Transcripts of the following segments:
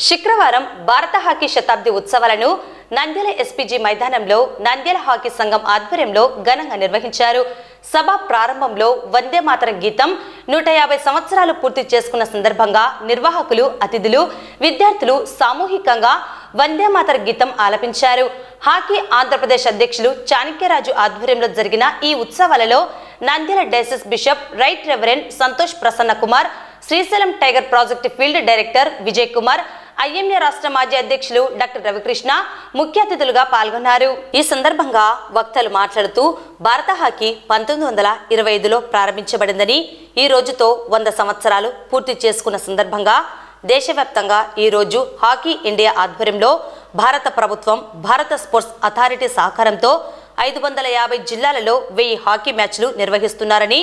శుక్రవారం భారత హాకీ శతాబ్ది ఉత్సవాలను నంద్యాల ఎస్పీజీ మైదానంలో నంద్యాల హాకీ సంఘం ఆధ్వర్యంలో ఘనంగా నిర్వహించారు. సభ ప్రారంభంలో వందే మాతరం గీతం 150 సంవత్సరాలు పూర్తి చేసుకున్న సందర్భంగా నిర్వాహకులు, అతిథులు, విద్యార్థులు సామూహికంగా వందే మాతరం గీతం ఆలపించారు. హాకీ ఆంధ్రప్రదేశ్ అధ్యక్షులు చాణక్యరాజు ఆధ్వర్యంలో జరిగిన ఈ ఉత్సవాలలో Nandyal diocese bishop right reverend Santosh Prasanna Kumar, Srisailam tiger project field director Vijay Kumar, IMA రాష్ట్ర మాజీ అధ్యక్షులు డాక్టర్ రవికృష్ణ ముఖ్య అతిథులుగా పాల్గొన్నారు. ఈ సందర్భంగా వక్తలు మాట్లాడుతూ భారత హాకీ 1925లో ప్రారంభించబడిందని, ఈ రోజుతో 100 సంవత్సరాలు పూర్తి చేసుకున్న సందర్భంగా దేశవ్యాప్తంగా ఈ రోజు హాకీ ఇండియా ఆధ్వర్యంలో భారత ప్రభుత్వం, భారత స్పోర్ట్స్ అథారిటీ సహకారంతో 550 జిల్లాలలో 1000 హాకీ మ్యాచ్లు నిర్వహిస్తున్నారని,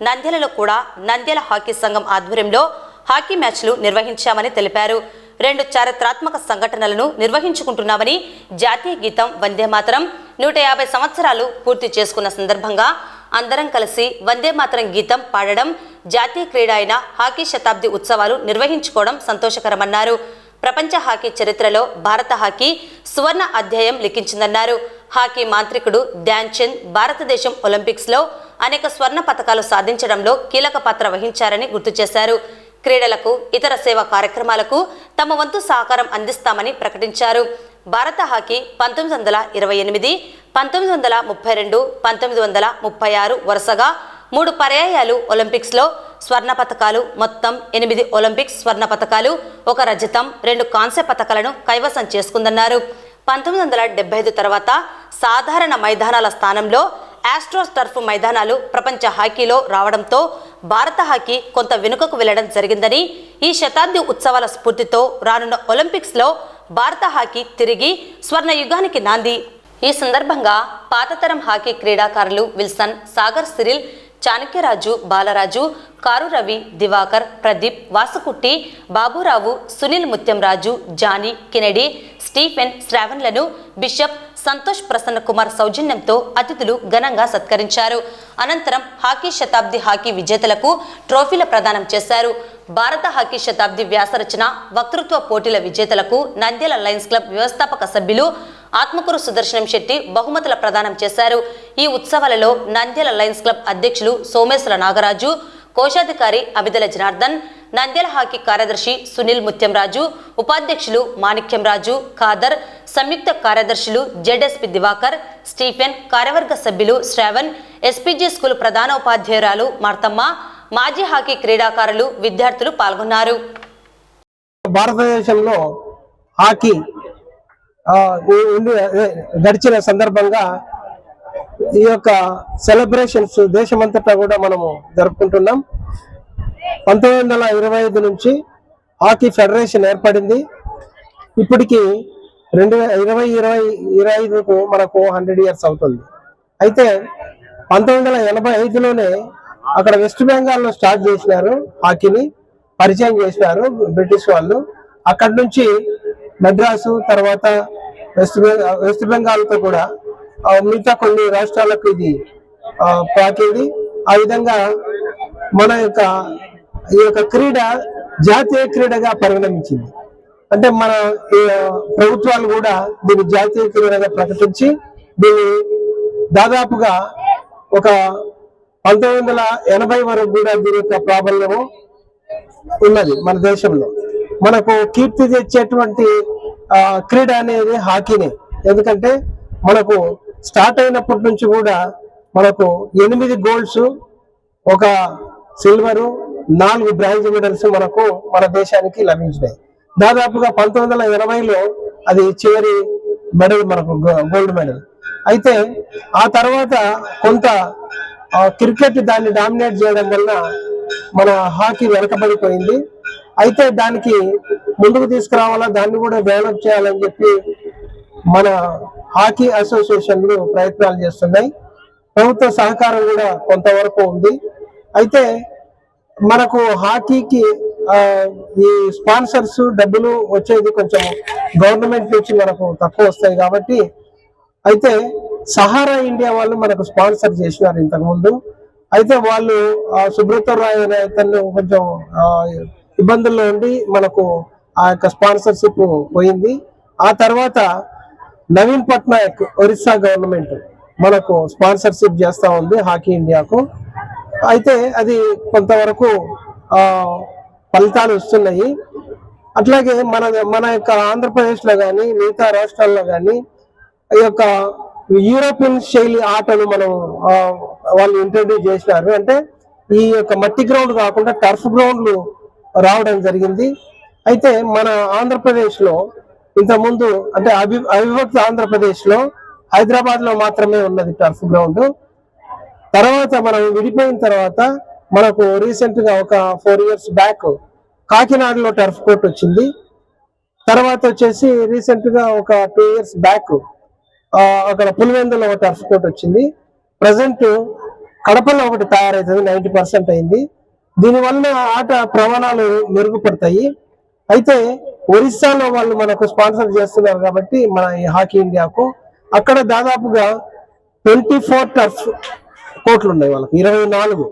నంద్యాలలో కూడా నంద్యాల హాకీ సంఘం ఆధ్వర్యంలో హాకీ మ్యాచ్లు నిర్వహించామని తెలిపారు. 2 చారిత్రాత్మక సంఘటనలను నిర్వహించుకుంటున్నామని, జాతీయ గీతం వందే మాతరం 150 సంవత్సరాలు పూర్తి చేసుకున్న సందర్భంగా అందరం కలిసి వందే మాతరం గీతం పాడడం, జాతీయ క్రీడ అయిన హాకీ శతాబ్ది ఉత్సవాలు నిర్వహించుకోవడం సంతోషకరమన్నారు. ప్రపంచ హాకీ చరిత్రలో భారత హాకీ సువర్ణ అధ్యాయం లిఖించిందన్నారు. హాకీ మాంత్రికుడు ధ్యాన్ చంద్ భారతదేశం ఒలింపిక్స్లో అనేక స్వర్ణ పతకాలు సాధించడంలో కీలక పాత్ర వహించారని గుర్తు చేశారు. క్రీడలకు, ఇతర సేవా కార్యక్రమాలకు తమ వంతు సహకారం అందిస్తామని ప్రకటించారు. భారత హాకీ 1928, 1932, 1936 వరుసగా 3 పర్యాయాలు ఒలింపిక్స్లో స్వర్ణ పతకాలు, మొత్తం 8 ఒలింపిక్స్ స్వర్ణ పతకాలు, 1 రజతం, 2 కాంస్య పతకాలను కైవసం చేసుకుందన్నారు. 1975 తర్వాత సాధారణ మైదానాల స్థానంలో ఆస్ట్రోస్ టర్ఫ్ మైదానాలు ప్రపంచ హాకీలో రావడంతో భారత హాకీ కొంత వెనుకకు వెళ్లడం జరిగిందని, ఈ శతాబ్ది ఉత్సవాల స్ఫూర్తితో రానున్న ఒలింపిక్స్లో భారత హాకీ తిరిగి స్వర్ణ యుగానికి నాంది. ఈ సందర్భంగా పాతతరం హాకీ క్రీడాకారులు Wilson, Sagar Cyril, Chanakyaraju, Balaraju, Karu Ravi, Diwakar, Pradeep, Vasukutti, Baburao, Sunil Mutyamraju, Johnny, Kennedy, Stephen, శ్రావణ్లను బిషప్ సంతోష్ ప్రసన్న కుమార్ సౌజన్యంతో అతిథులు ఘనంగా సత్కరించారు. అనంతరం హాకీ శతాబ్ది హాకీ విజేతలకు ట్రోఫీల ప్రదానం చేశారు. భారత హాకీ శతాబ్ది వ్యాసరచన, వక్తృత్వ పోటీల విజేతలకు నంద్యాల లయన్స్ క్లబ్ వ్యవస్థాపక సభ్యులు ఆత్మకూరు సుదర్శనం శెట్టి బహుమతుల ప్రదానం చేశారు. ఈ ఉత్సవాలలో నంద్యాల లయన్స్ క్లబ్ అధ్యక్షులు సోమేశ్వర నాగరాజు, కోశాధికారి అబిదల జనార్దన్, నంద్యాల హాకీ కార్యదర్శి సునీల్ ముత్యంరాజు, ఉపాధ్యక్షులు మాణిక్యం రాజు, ఖాదర్, సంయుక్త కార్యదర్శులు జెడ్ఎస్పి దివాకర్, స్టీఫెన్, కార్యవర్గ సభ్యులు శ్రావణ్, ఎస్పీజీ స్కూల్ ప్రధానోపాధ్యాయురాలు మార్తమ్మ, మాజీ హాకీ క్రీడాకారులు, విద్యార్థులు పాల్గొన్నారు. భారతదేశంలో హాకీ గడిచిన సందర్భంగా ఈ యొక్క సెలబ్రేషన్స్ దేశమంతటా కూడా మనము జరుపుకుంటున్నాం. 1925 నుంచి హాకీ ఫెడరేషన్ ఏర్పడింది. ఇప్పటికి 2025కు మనకు 100 ఇయర్స్ అవుతుంది. అయితే 1985లోనే అక్కడ వెస్ట్ బెంగాల్లో స్టార్ట్ చేసినారు, హాకీని పరిచయం చేసినారు బ్రిటిష్ వాళ్ళు. అక్కడి నుంచి మద్రాసు, తర్వాత వెస్ట్ బెంగాల్తో కూడా మిగతా కొన్ని రాష్ట్రాలకు ఇది పాకింది. ఆ విధంగా మన ఈ యొక్క క్రీడ జాతీయ క్రీడగా పరిగణించింది. అంటే మన ప్రభుత్వాలు కూడా దీన్ని జాతీయ క్రీడగా ప్రకటించి దీన్ని దాదాపుగా ఒక 1980 వరకు కూడా దీని యొక్క ప్రాబల్యము ఉన్నది మన దేశంలో. మనకు కీర్తి తెచ్చేటువంటి క్రీడ అనేది హాకీనే. ఎందుకంటే మనకు స్టార్ట్ అయినప్పటి నుంచి కూడా మనకు 8 గోల్డ్స్, 1 సిల్వరు, 4 బ్రాంజ్ మెడల్స్ మనకు మన దేశానికి లభించినాయి. దాదాపుగా 1980లో అది చివరి మెడల్, మనకు గోల్డ్ మెడల్. అయితే ఆ తర్వాత కొంత క్రికెట్ దాన్ని డామినేట్ చేయడం వల్ల మన హాకీ వెనకబడిపోయింది. అయితే దానికి ముందుకు తీసుకురావాలా, దాన్ని కూడా డెవలప్ చేయాలని చెప్పి మన హాకీ అసోసియేషన్లు ప్రయత్నాలు చేస్తున్నాయి. ప్రభుత్వ సహకారం కూడా కొంతవరకు ఉంది. అయితే మనకు హాకీకి ఈ స్పాన్సర్స్ డబ్బులు వచ్చేది కొంచెం గవర్నమెంట్ నుంచి మనకు తక్కువ వస్తాయి కాబట్టి, అయితే సహారా ఇండియా వాళ్ళు మనకు స్పాన్సర్ చేసినారు ఇంతకుముందు. అయితే వాళ్ళు సుబ్రత రాయ్ అనే అతను కొంచెం ఇబ్బందుల్లో ఉండి మనకు ఆ యొక్క స్పాన్సర్షిప్ పోయింది. ఆ తర్వాత నవీన్ పట్నాయక్ ఒరిస్సా గవర్నమెంట్ మనకు స్పాన్సర్షిప్ చేస్తా ఉంది హాకీ ఇండియాకు. అయితే అది కొంతవరకు ఫలితాలు వస్తున్నాయి. అట్లాగే మన యొక్క ఆంధ్రప్రదేశ్లో కానీ మిగతా రాష్ట్రాల్లో కానీ ఈ యొక్క యూరోపియన్ శైలి ఆటలు మనం వాళ్ళు ఇంట్రడ్యూస్ చేసినారు. అంటే ఈ యొక్క మట్టి గ్రౌండ్ కాకుండా టర్ఫ్ గ్రౌండ్లు రావడం జరిగింది. అయితే మన ఆంధ్రప్రదేశ్ లో ఇంతకుముందు అంటే అవిభక్త ఆంధ్రప్రదేశ్ లో హైదరాబాద్ లో మాత్రమే ఉన్నది టర్ఫ్ గ్రౌండ్. తర్వాత మనం విడిపోయిన తర్వాత మనకు రీసెంట్ గా ఒక 4 years బ్యాక్ కాకినాడలో టర్ఫ్ కోర్ట్ వచ్చింది. తర్వాత వచ్చేసి రీసెంట్ గా ఒక 2 years బ్యాక్ అక్కడ పులివెందులో ఒక టర్ఫ్ కోర్ట్ వచ్చింది. ప్రజెంట్ కడపలో ఒకటి తయారైతుంది, 90% అయింది. దీనివల్ల ఆట ప్రమాణాలు మెరుగుపడతాయి. అయితే ఒరిస్సాలో వాళ్ళు మనకు స్పాన్సర్ చేస్తున్నారు కాబట్టి మన ఈ హాకీ ఇండియాకు అక్కడ దాదాపుగా 24 టర్ఫ్ కోర్టులు ఉన్నాయి వాళ్ళకి, 24